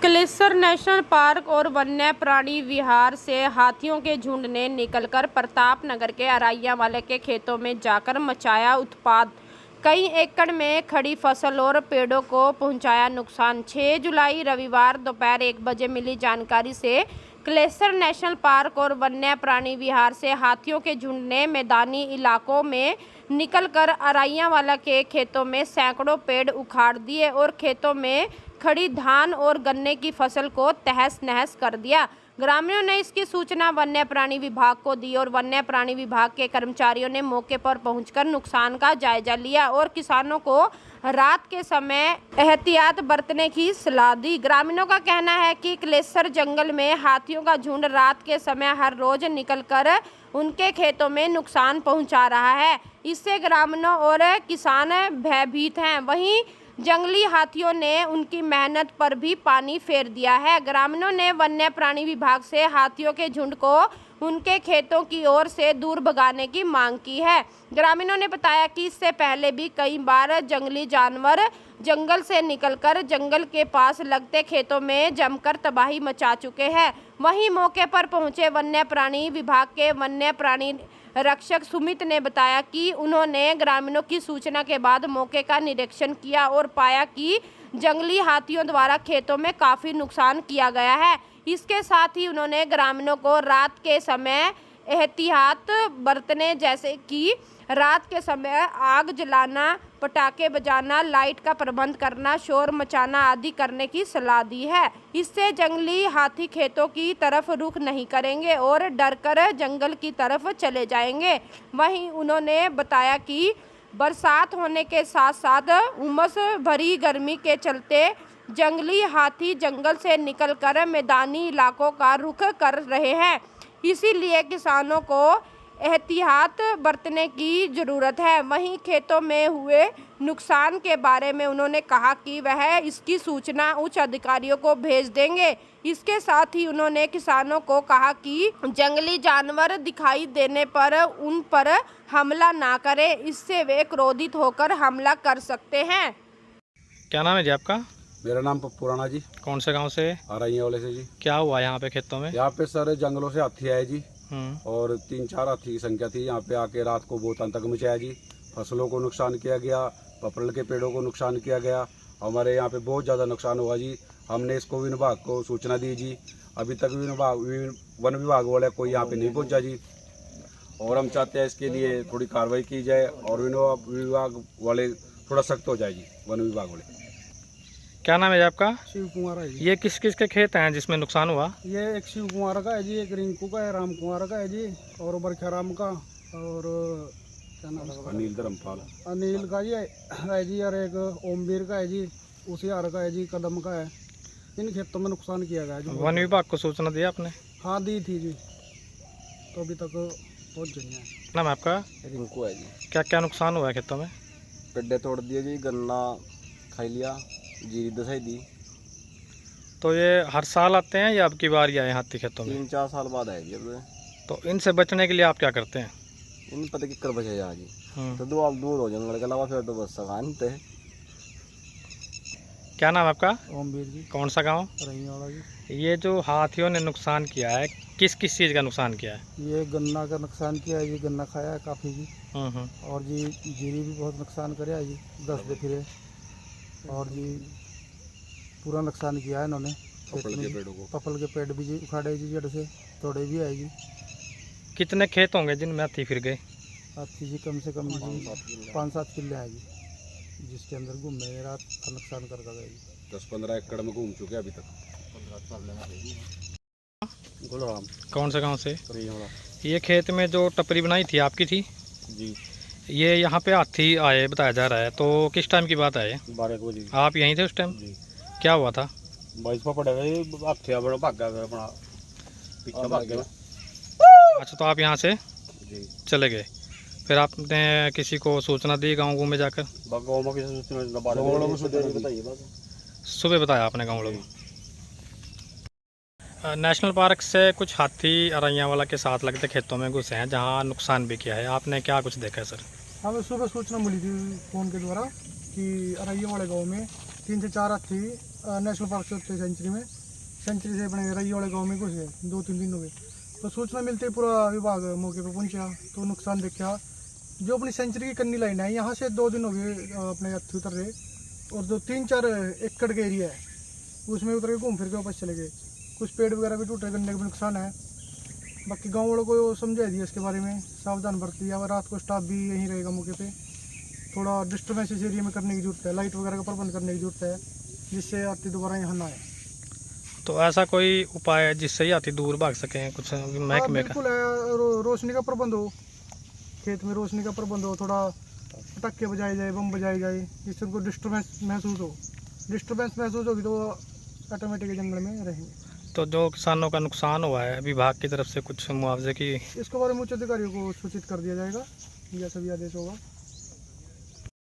क्लेसर national park और वन्य प्राणी विहार से हाथियों के झुंड ने निकलकर प्रताप नगर के अराइयां वाले के खेतों में जाकर मचाया उत्पात। कई एकड़ में खड़ी फसल और पेड़ों को पहुंचाया नुकसान। 6 जुलाई रविवार दोपहर 1 बजे मिली जानकारी से क्लेसर नेशनल पार्क और वन्य प्राणी विहार से हाथियों के झुंड ने मैदानी इलाकों में निकलकर अराइयां वाला के खेतों में सैकड़ों पेड़ उखाड़ दिए और खेतों में खड़ी धान और गन्ने की फसल को तहस नहस कर दिया। ग्रामीणों ने इसकी सूचना वन्य प्राणी विभाग को दी और वन्य प्राणी विभाग के कर्मचारियों ने मौके पर पहुंचकर नुकसान का जायजा लिया और किसानों को रात के समय एहतियात बरतने की सलाह दी। ग्रामीणों का कहना है कि क्लेसर जंगल में हाथियों का झुंड रात के समय हर रोज निकलकर उनके खेतों में नुकसान पहुंचा रहा है। इससे ग्रामीणों और किसान भयभीत हैं। वहीं जंगली हाथियों ने उनकी मेहनत पर भी पानी फेर दिया है। ग्रामीणों ने वन्य प्राणी विभाग से हाथियों के झुंड को उनके खेतों की ओर से दूर भगाने की मांग की है। ग्रामीणों ने बताया कि इससे पहले भी कई बार जंगली जानवर जंगल से निकलकर जंगल के पास लगते खेतों में जमकर तबाही मचा चुके हैं। वहीं मौके पर पहुंचे वन्य प्राणी विभाग के वन्य प्राणी रक्षक सुमित ने बताया कि उन्होंने ग्रामीणों की सूचना के बाद मौके का निरीक्षण किया और पाया कि जंगली हाथियों द्वारा खेतों में काफ़ी नुकसान किया गया है। इसके साथ ही उन्होंने ग्रामीणों को रात के समय एहतियात बरतने जैसे कि रात के समय आग जलाना, पटाखे बजाना, लाइट का प्रबंध करना, शोर मचाना आदि करने की सलाह दी है। इससे जंगली हाथी खेतों की तरफ रुख नहीं करेंगे और डरकर जंगल की तरफ चले जाएंगे। वहीं उन्होंने बताया कि बरसात होने के साथ साथ उमस भरी गर्मी के चलते जंगली हाथी जंगल से निकलकर मैदानी इलाकों का रुख कर रहे हैं। इसीलिए किसानों को एहतियात बरतने की ज़रूरत है। वहीं खेतों में हुए नुकसान के बारे में उन्होंने कहा कि वह इसकी सूचना उच्च अधिकारियों को भेज देंगे। इसके साथ ही उन्होंने किसानों को कहा कि जंगली जानवर दिखाई देने पर उन पर हमला ना करें, इससे वे क्रोधित होकर हमला कर सकते हैं। क्या नाम है जी आपका? मेरा नाम पप्पू राणा जी। कौन से गांव से? अराइयां वाले से जी। क्या हुआ यहाँ पे खेतों में? यहाँ पे सर जंगलों से हाथी आए जी और 3-4 हाथी की संख्या थी। यहाँ पे आके रात को बहुत आतंक मचाया जी। फसलों को नुकसान किया गया, पपरल के पेड़ों को नुकसान किया गया। हमारे यहाँ पे बहुत ज़्यादा नुकसान हुआ जी। हमने इसको वन विभाग को सूचना दी जी। अभी तक वन विभाग वाले कोई यहाँ पे नहीं पहुँचा जी और हम चाहते हैं इसके लिए थोड़ी कार्रवाई की जाए और वन विभाग वाले थोड़ा सख्त हो जाए जी, वन विभाग वाले। क्या नाम है जी आपका? शिव कुमार है जी। ये किस किस के खेत हैं जिसमें नुकसान हुआ? ये एक शिव कुमार का है जी, एक रिंकू का है, राम कुमार का है जी और बरखा राम का और क्या नाम है अनिल धर्मपाल अनिल का जी है जी और एक ओमवीर का है जी, उसियार का है जी, कदम का है। इन खेतों में नुकसान किया गया जी। वन विभाग को सूचना दी आपने? हाँ दी थी जी, तो अभी तक पहुँच गई है। नाम है आपका? रिंकू है जी। क्या क्या नुकसान हुआ है खेतों में? पेड्डे तोड़ दिए जी, गन्ना खाई लिया, जीरी दसाई दी। तो ये हर साल आते हैं या अब की बार आए हाथी खेतों में? 3-4 साल बाद आए जी। अब तो इनसे बचने के लिए आप क्या करते हैं? इन पता किकर बचे जा जी। तो दूर हो जंगल के अलावा फिर तो बस सगानते है। क्या नाम है आपका? ओमवीर जी। कौन सा गाँव? रही वाला जी। ये जो हाथियों ने नुकसान किया है किस किस चीज़ का नुकसान किया है? ये गन्ना का नुकसान किया है जी, गन्ना खाया है काफ़ी जी। और जी जीरी भी बहुत नुकसान कराया जी, 10 दे फिरे और जी पूरा नुकसान किया है इन्होंने। पपल के पेड़ भी जी उखाड़े जी, जड़ से तोड़े भी है जी। कितने खेत होंगे जिनमें हाथी फिर गए? हाथी जी कम से कम जी 5-7 किले है जी, जिसके अंदर घूमे रात का नुकसान कर गए जी। 10-15 एकड़ में घूम चुके अभी तक। गुलाम। कौन से गाँव से? वाला ये खेत में जो टपरी बनाई थी आपकी थी जी। ये यहाँ पे हाथी आए बताया जा रहा है, तो किस टाइम की बात है? 12 बजे आप यहीं थे उस टाइम? जी। क्या हुआ था? बाईस पर पड़ेगा ये हाथी बड़ा भाग गया अपना पीछे भाग गया। अच्छा, तो आप यहाँ से जी चले गए, फिर आपने किसी को सूचना दी गाँव में जाकर? गाँव में किसी सुबह बताया आपने गाँव लोगों? नेशनल पार्क से कुछ हाथी अराइयां वाला के साथ लगते खेतों में घुसे हैं जहां नुकसान भी किया है। आपने क्या कुछ देखा है सर? हमें सुबह सूचना मिली थी फ़ोन के द्वारा कि अरैया वाले गांव में 3 से 4 हाथी नेशनल पार्क चौथे सेंचुरी में, सेंचुरी से अपने रई वाले गाँव में घुसे 2-3 दिन हो गए। तो सूचना मिलते ही पूरा विभाग मौके पर पहुंचा, तो नुकसान देखा। जो अपनी सेंचुरी की कन्नी लाइन है, यहाँ से 2 दिन हो गए अपने हाथी उतर रहे, और जो 3-4 एकड़ का एरिया है उसमें उतर के घूम फिर के वापस चले गए। कुछ पेड़ वगैरह भी टूटे, गन्ने का भी नुकसान है। बाकी गाँव वालों को समझा दिया इसके बारे में, सावधान बरती। अब रात को स्टाफ भी यहीं रहेगा मौके पे। थोड़ा डिस्टर्बेंस इस एरिया में करने की जरूरत है, लाइट वगैरह का प्रबंध करने की जरूरत है, जिससे हाथी दोबारा यहाँ ना आए। तो ऐसा कोई उपाय है जिससे ही हाथी दूर भाग सकें, कुछ महकमे का? बिल्कुल है, रोशनी का प्रबंध हो, खेत में रोशनी का प्रबंध हो, थोड़ा पटाखे बजाए जाए, बम बजाए जाए, जिससे उनको डिस्टर्बेंस महसूस हो। डिस्टर्बेंस महसूस होगी तो ऑटोमेटिक जंगल में रहेंगे। तो जो किसानों का नुकसान हुआ है, विभाग की तरफ से कुछ मुआवजे की? इसके बारे में उच्च अधिकारियों को सूचित कर दिया जाएगा, जैसा भी आदेश होगा।